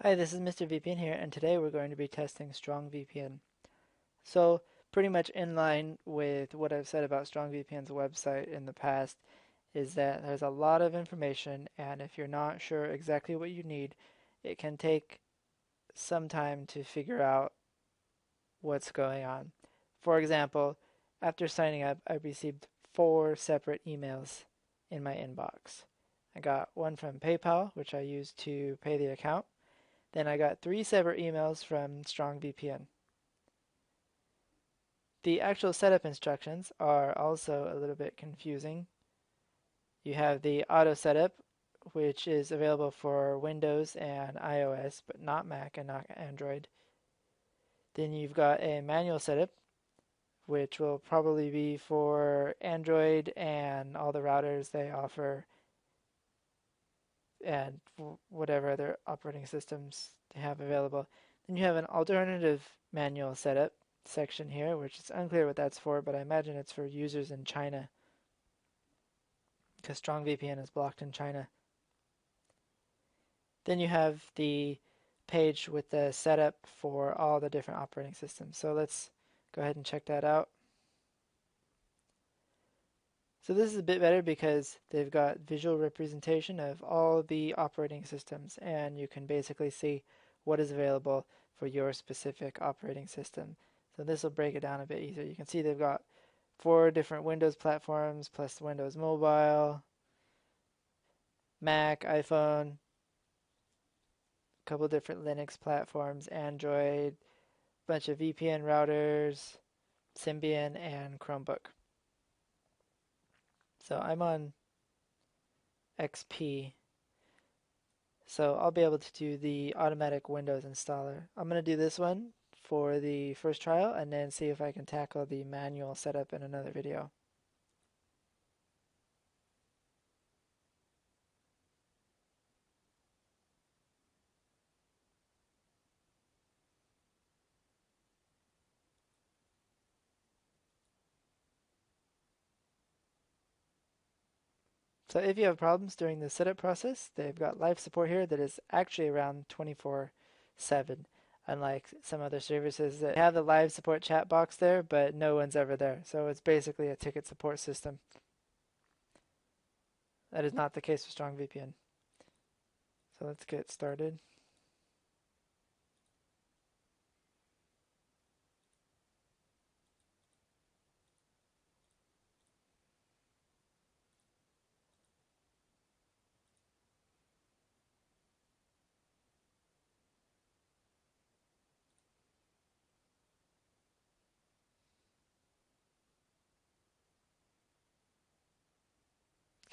Hi, this is Mr. VPN here, and today we're going to be testing StrongVPN. So, pretty much in line with what I've said about StrongVPN's website in the past, is that there's a lot of information, and if you're not sure exactly what you need, it can take some time to figure out what's going on. For example, after signing up, I received 4 separate emails in my inbox. I got one from PayPal, which I used to pay the account. Then I got 3 separate emails from StrongVPN. The actual setup instructions are also a little bit confusing. You have the auto setup, which is available for Windows and iOS, but not Mac and not Android. Then you've got a manual setup, which will probably be for Android and all the routers they offer and whatever other operating systems they have available. Then you have an alternative manual setup section here, which is unclear what that's for, but I imagine it's for users in China because StrongVPN is blocked in China. Then you have the page with the setup for all the different operating systems. So let's go ahead and check that out. So this is a bit better because they've got visual representation of all the operating systems, and you can basically see what is available for your specific operating system. So this will break it down a bit easier. You can see they've got 4 different Windows platforms plus Windows Mobile, Mac, iPhone, a couple different Linux platforms, Android, bunch of VPN routers, Symbian, and Chromebook. So I'm on XP, so I'll be able to do the automatic Windows installer. I'm going to do this one for the first trial and then see if I can tackle the manual setup in another video. So if you have problems during the setup process, they've got live support here that is actually around 24/7, unlike some other services that have the live support chat box there, but no one's ever there. So it's basically a ticket support system. That is not the case with StrongVPN. So let's get started.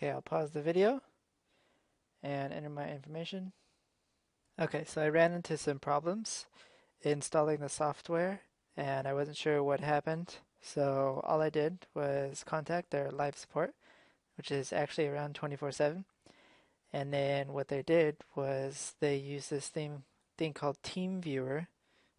Okay, I'll pause the video and enter my information. Okay, so I ran into some problems installing the software and I wasn't sure what happened. So all I did was contact their live support, which is actually around 24/7. And then what they did was they used this thing called Team Viewer,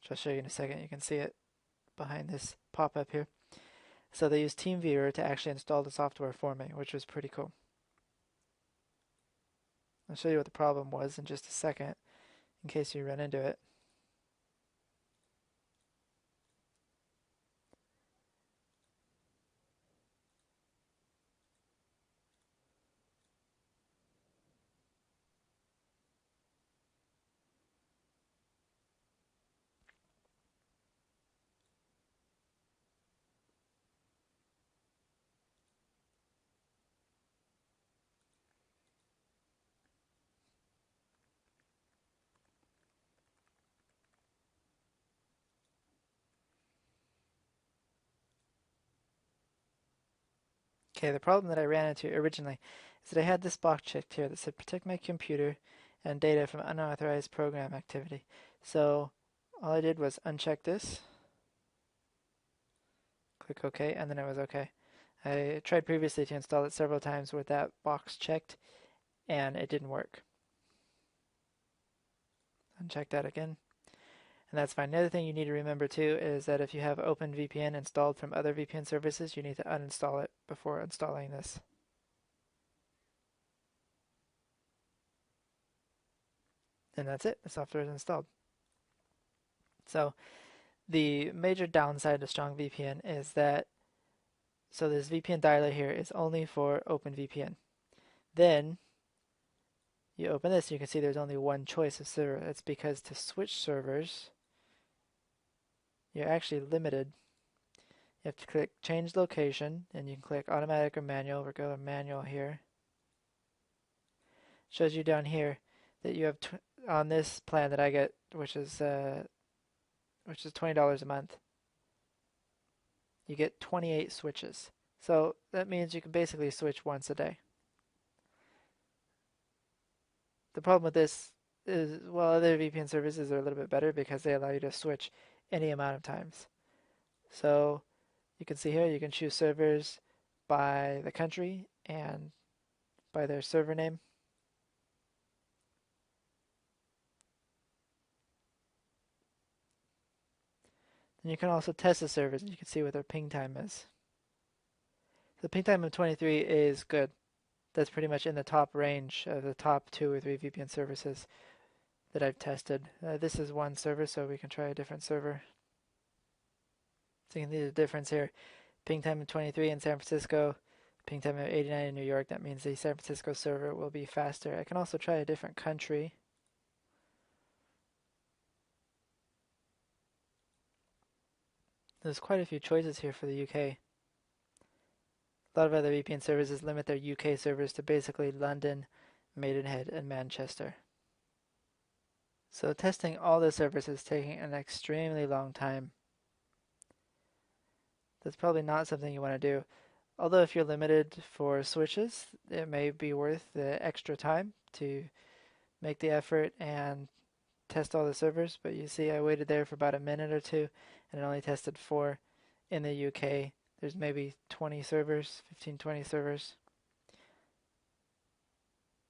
which I'll show you in a second. You can see it behind this pop-up here. So they used Team Viewer to actually install the software for me, which was pretty cool. I'll show you what the problem was in just a second, in case you run into it. Okay, the problem that I ran into originally is that I had this box checked here that said protect my computer and data from unauthorized program activity. So all I did was uncheck this, click OK, and then it was OK. I tried previously to install it several times with that box checked, and it didn't work. Uncheck that again, and that's fine. The other thing you need to remember too is that if you have OpenVPN installed from other VPN services, you need to uninstall it before installing this. and that's it. The software is installed. So the major downside of StrongVPN is that this VPN dialer here is only for OpenVPN. Then you open this, you can see there's only one choice of server. That's because to switch servers, you're actually limited. You have to click change location, and you can click automatic or manual. We'll go to manual here. Shows you down here that you have on this plan that I get, which is $20 a month. You get 28 switches. So that means you can basically switch once a day. The problem with this is, well, other VPN services are a little bit better because they allow you to switch any amount of times. So you can see here, you can choose servers by the country and by their server name. And you can also test the servers, and you can see what their ping time is. The ping time of 23 is good. That's pretty much in the top range of the top 2 or 3 VPN services that I've tested. This is one server, so we can try a different server. So you can see the difference here. Ping time of 23 in San Francisco, ping time of 89 in New York. That means the San Francisco server will be faster. I can also try a different country. There's quite a few choices here for the UK. A lot of other VPN services limit their UK servers to basically London, Maidenhead, and Manchester. So testing all the servers is taking an extremely long time. That's probably not something you want to do. Although if you're limited for switches, it may be worth the extra time to make the effort and test all the servers. But you see I waited there for about a minute or two and it only tested 4 in the UK. There's maybe 20 servers, 15, 20 servers.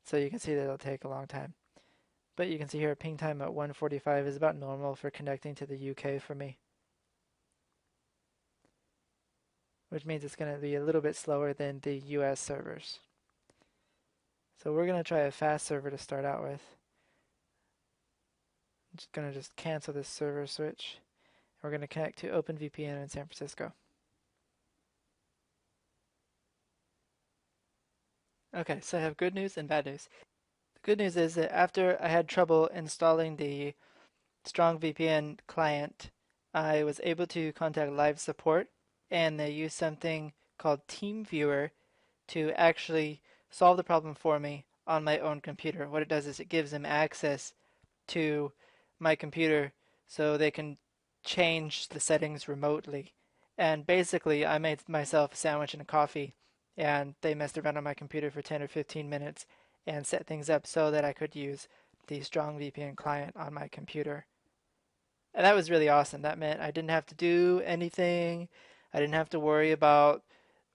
So you can see that it'll take a long time. But you can see here ping time at 145 is about normal for connecting to the UK for me. Which means it's going to be a little bit slower than the US servers. So we're going to try a fast server to start out with. I'm just going to cancel this server switch. We're going to connect to OpenVPN in San Francisco. Okay, so I have good news and bad news. The good news is that after I had trouble installing the StrongVPN client, I was able to contact live support, and they used something called TeamViewer to actually solve the problem for me on my own computer. What it does is it gives them access to my computer so they can change the settings remotely. And basically, I made myself a sandwich and a coffee, and they messed around on my computer for 10 or 15 minutes and set things up so that I could use the StrongVPN client on my computer. And that was really awesome. That meant I didn't have to do anything. I didn't have to worry about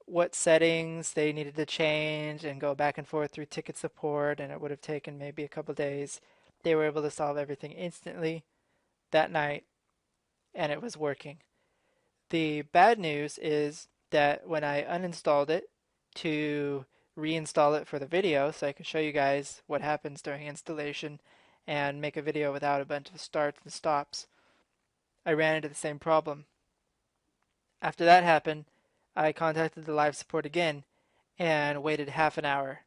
what settings they needed to change and go back and forth through ticket support, and it would have taken maybe a couple days. They were able to solve everything instantly that night, and it was working. The bad news is that when I uninstalled it to reinstall it for the video so I could show you guys what happens during installation and make a video without a bunch of starts and stops, I ran into the same problem. After that happened, I contacted the live support again and waited half an hour.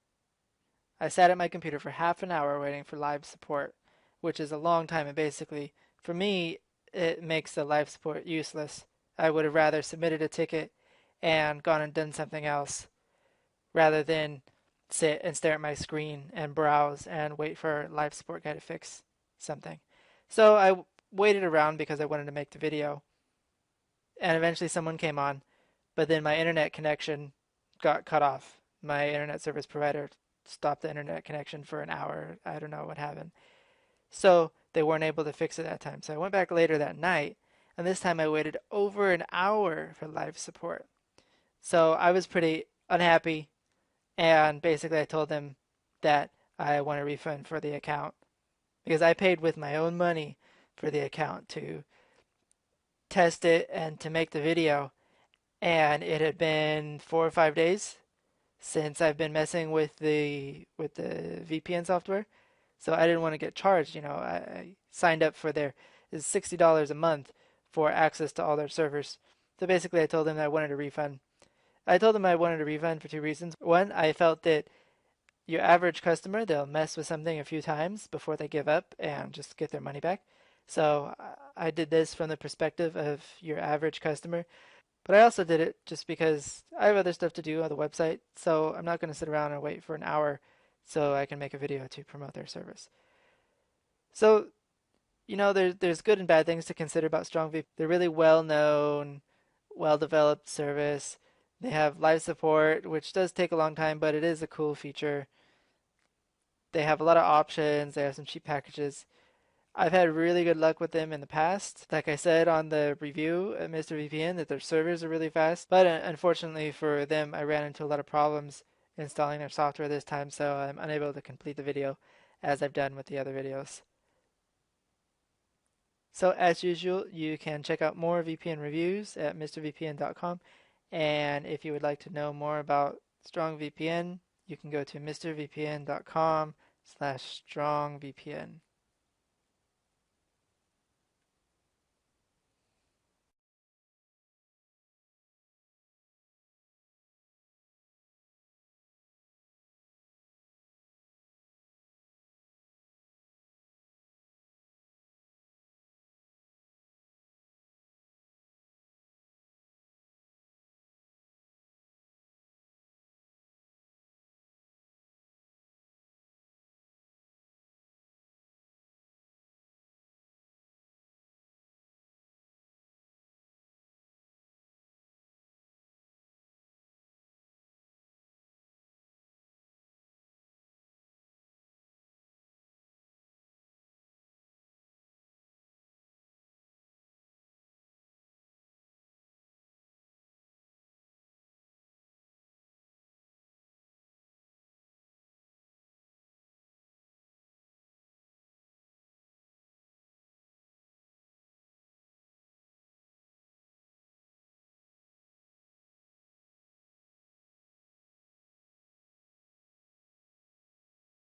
I sat at my computer for half an hour waiting for live support, which is a long time, and basically, for me, it makes the live support useless. I would have rather submitted a ticket and gone and done something else rather than sit and stare at my screen and browse and wait for live support guy to fix something. So I waited around because I wanted to make the video, and eventually someone came on, but then my internet connection got cut off. My internet service provider stopped the internet connection for an hour. I don't know what happened. So they weren't able to fix it that time. So I went back later that night, and this time I waited over an hour for live support. So I was pretty unhappy, and basically I told them that I want a refund for the account because I paid with my own money for the account to test it and to make the video, and it had been 4 or 5 days since I've been messing with the VPN software. So I didn't want to get charged. I signed up for their is $60 a month for access to all their servers. So basically, I told them that I wanted a refund. I told them I wanted a refund for two reasons. One, I felt that your average customer, they'll mess with something a few times before they give up and just get their money back. So I did this from the perspective of your average customer. But I also did it just because I have other stuff to do on the website. So I'm not going to sit around and wait for an hour so I can make a video to promote their service. So, there's good and bad things to consider about StrongVPN. They're really well known, well developed service. They have live support, which does take a long time, but it is a cool feature. They have a lot of options. They have some cheap packages. I've had really good luck with them in the past. Like I said on the review at Mr. VPN, that their servers are really fast. But unfortunately for them, I ran into a lot of problems installing their software this time, so I'm unable to complete the video as I've done with the other videos. So as usual, you can check out more VPN reviews at mrvpn.com. And if you would like to know more about StrongVPN, you can go to mrvpn.com/strongvpn.